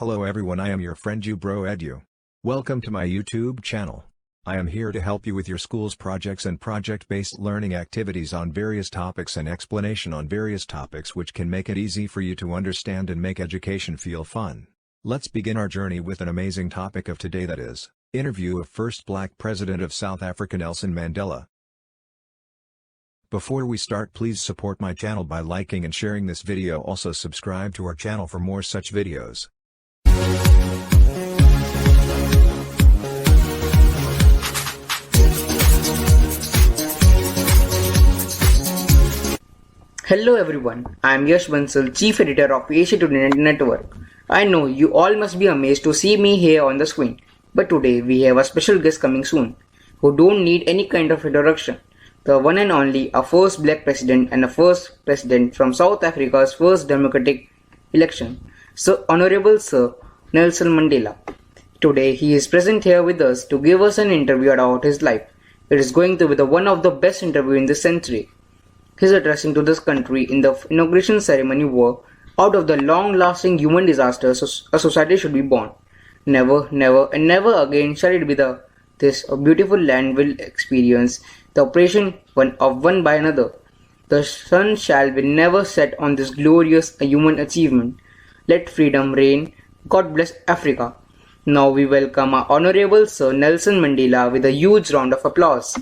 Hello everyone, I am your friend Edu. Welcome to my YouTube channel. I am here to help you with your school's projects and project-based learning activities on various topics and explanation on various topics which can make it easy for you to understand and make education feel fun. Let's begin our journey with an amazing topic of today, that is, Interview of First Black President of South Africa Nelson Mandela. Before we start, please support my channel by liking and sharing this video. Also subscribe to our channel for more such videos. Hello everyone, I am Yash Bansal, Chief Editor of Asia Today Network. I know you all must be amazed to see me here on the screen, but today we have a special guest coming soon, who don't need any kind of introduction. The one and only, a first black president and a first president from South Africa's first democratic election, Sir Honorable Sir Nelson Mandela. Today he is present here with us to give us an interview about his life. It is going to be one of the best interviews in this century. His addressing to this country in the inauguration ceremony were, out of the long-lasting human disasters a society should be born. Never, never and never again shall it be this beautiful land will experience the oppression one by another. The sun shall be never set on this glorious human achievement. Let freedom reign. God bless Africa. Now we welcome our Honorable Sir Nelson Mandela with a huge round of applause.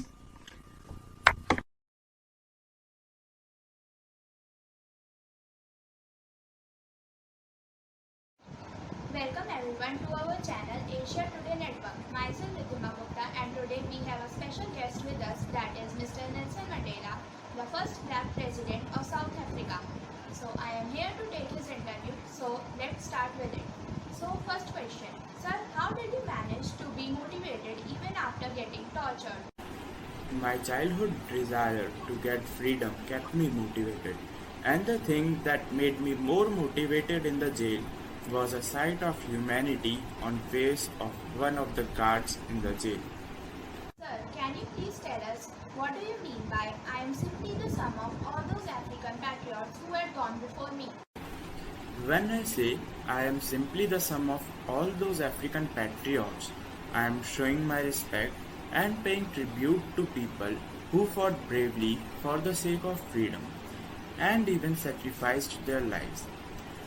Welcome everyone to our channel Asia Today Network. Myself Ridhima Gupta, and today we have a special guest with us, that is Mr. Nelson Mandela, the first black president of South Africa. So I am here to take his interview. So let's start with it. So first question, sir, how did you manage to be motivated even after getting tortured? My childhood desire to get freedom kept me motivated, and the thing that made me more motivated in the jail was a sight of humanity on face of one of the guards in the jail. Sir, can you please tell us what do you mean by I am simply the sum of all those African patriots who had gone before me? When I say I am simply the sum of all those African patriots, I am showing my respect and paying tribute to people who fought bravely for the sake of freedom and even sacrificed their lives.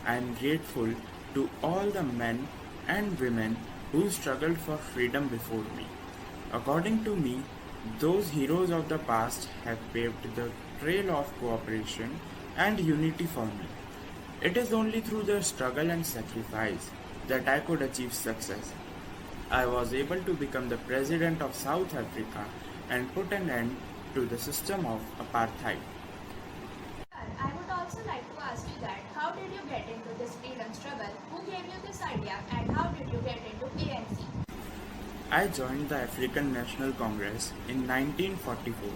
I am grateful to all the men and women who struggled for freedom before me. According to me, those heroes of the past have paved the trail of cooperation and unity for me. It is only through their struggle and sacrifice that I could achieve success. I was able to become the president of South Africa and put an end to the system of apartheid. Sir, I would also like to ask you that how did you get into this freedom struggle? Who gave you this idea and how did you get into ANC? I joined the African National Congress in 1944.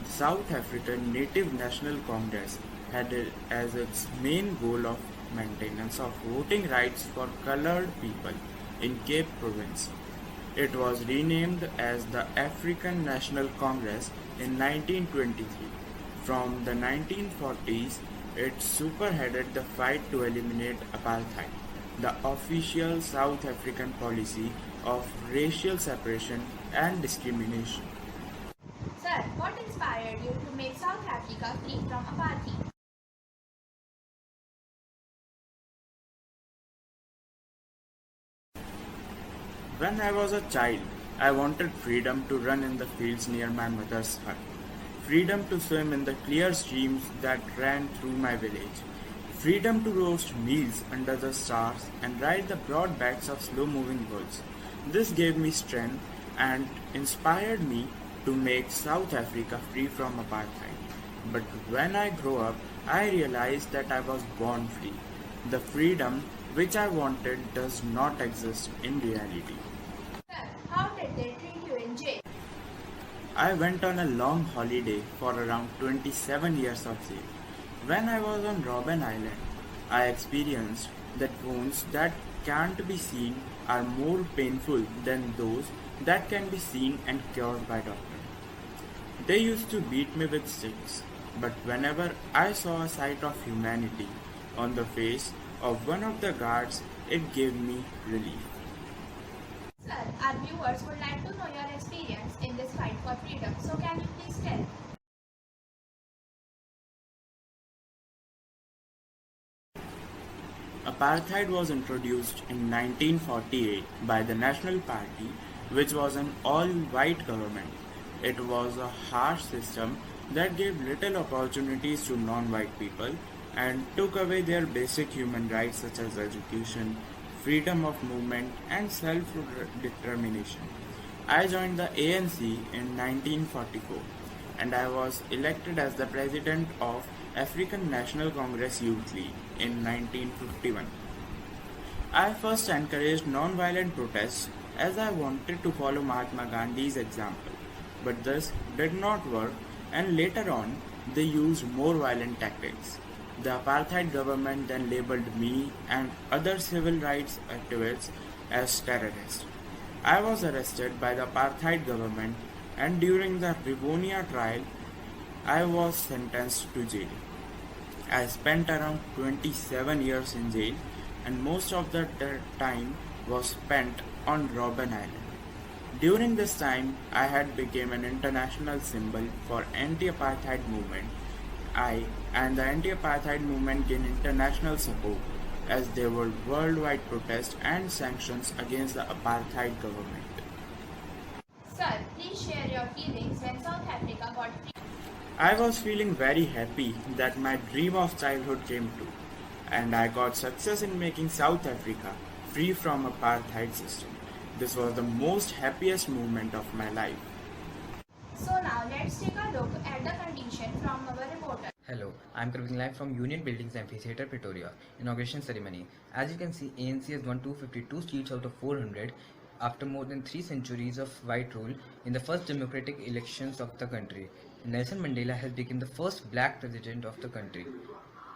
The South African Native National Congress had as its main goal of maintenance of voting rights for colored people in Cape Province. It was renamed as the African National Congress in 1923. From the 1940s, it spearheaded the fight to eliminate apartheid, the official South African policy of racial separation and discrimination. Sir, what inspired you to make South Africa free from apartheid? When I was a child, I wanted freedom to run in the fields near my mother's hut, freedom to swim in the clear streams that ran through my village, freedom to roast meals under the stars and ride the broad backs of slow-moving bulls. This gave me strength and inspired me to make South Africa free from apartheid. But when I grew up, I realized that I was born free. The freedom which I wanted does not exist in reality. Sir, how did they treat you in jail? I went on a long holiday for around 27 years of jail. When I was on Robben Island, I experienced that wounds that can't be seen are more painful than those that can be seen and cured by doctors. They used to beat me with sticks, but whenever I saw a sight of humanity on the face of one of the guards, it gave me relief. Sir, our viewers would like to know your experience in this fight for freedom. So can you please tell? Apartheid was introduced in 1948 by the National Party, which was an all-white government. It was a harsh system that gave little opportunities to non-white people and took away their basic human rights such as education, freedom of movement, and self-determination. I joined the ANC in 1944 and I was elected as the president of African National Congress Youth League in 1951. I first encouraged non-violent protests as I wanted to follow Mahatma Gandhi's example, but this did not work and later on they used more violent tactics. The apartheid government then labeled me and other civil rights activists as terrorists. I was arrested by the apartheid government and during the Rivonia trial I was sentenced to jail. I spent around 27 years in jail and most of the time was spent on Robben Island. During this time, I had become an international symbol for anti-apartheid movement. I and the anti-apartheid movement gained international support as there were worldwide protests and sanctions against the apartheid government. Sir, please share your feelings when South Africa got free. I was feeling very happy that my dream of childhood came true, and I got success in making South Africa free from apartheid system. This was the most happiest moment of my life. So now let's take a look at the condition from our reporter. Hello, I am coming live from Union Buildings Amphitheatre, Pretoria, inauguration ceremony. As you can see, ANC has won 252 seats out of 400 after more than 3 centuries of white rule in the first democratic elections of the country. Nelson Mandela has become the first black president of the country.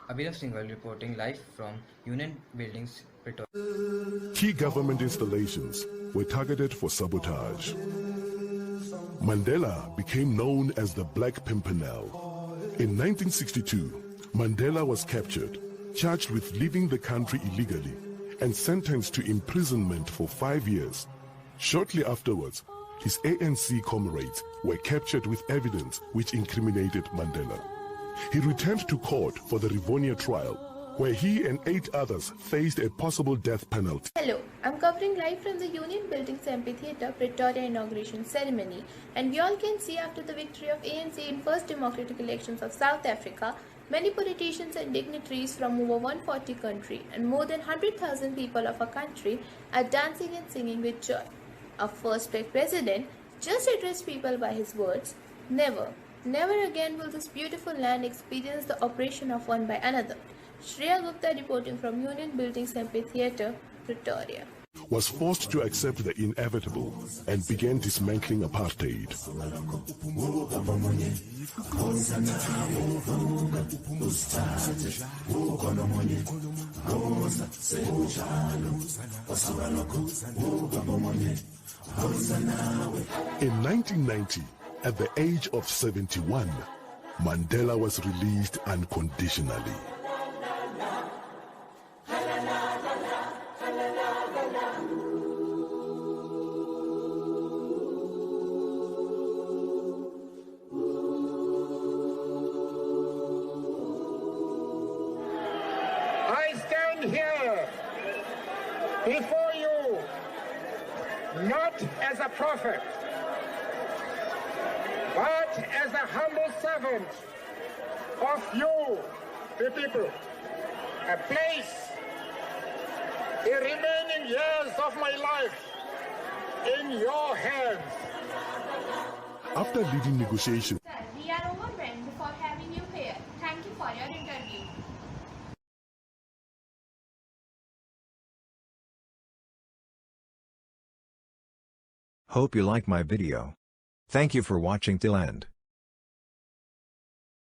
Abhinav Singhal reporting live from Union Buildings, Pretoria. Key government installations were targeted for sabotage. Mandela became known as the Black Pimpernel. In 1962, Mandela was captured, charged with leaving the country illegally, and sentenced to imprisonment for 5 years. Shortly afterwards, his ANC comrades were captured with evidence which incriminated Mandela. He returned to court for the Rivonia trial, where he and 8 others faced a possible death penalty. Hello, I'm covering live from the Union Buildings Amphitheatre Pretoria inauguration ceremony, and we all can see after the victory of ANC in first democratic elections of South Africa, many politicians and dignitaries from over 140 countries and more than 100,000 people of our country are dancing and singing with joy. Our first black president just addressed people by his words, "Never, never again will this beautiful land experience the oppression of one by another." Shreya Gupta reporting from Union Buildings Amphitheatre, Pretoria. Was forced to accept the inevitable and began dismantling apartheid. In 1990, at the age of 71, Mandela was released unconditionally. I stand here before you not as a prophet, but as a humble servant of you, the people. I place the remaining years of my life in your hands. After leading negotiations, Sir, we are overwhelmed for having you here. Thank you for your interview. Hope you like my video. Thank you for watching till end.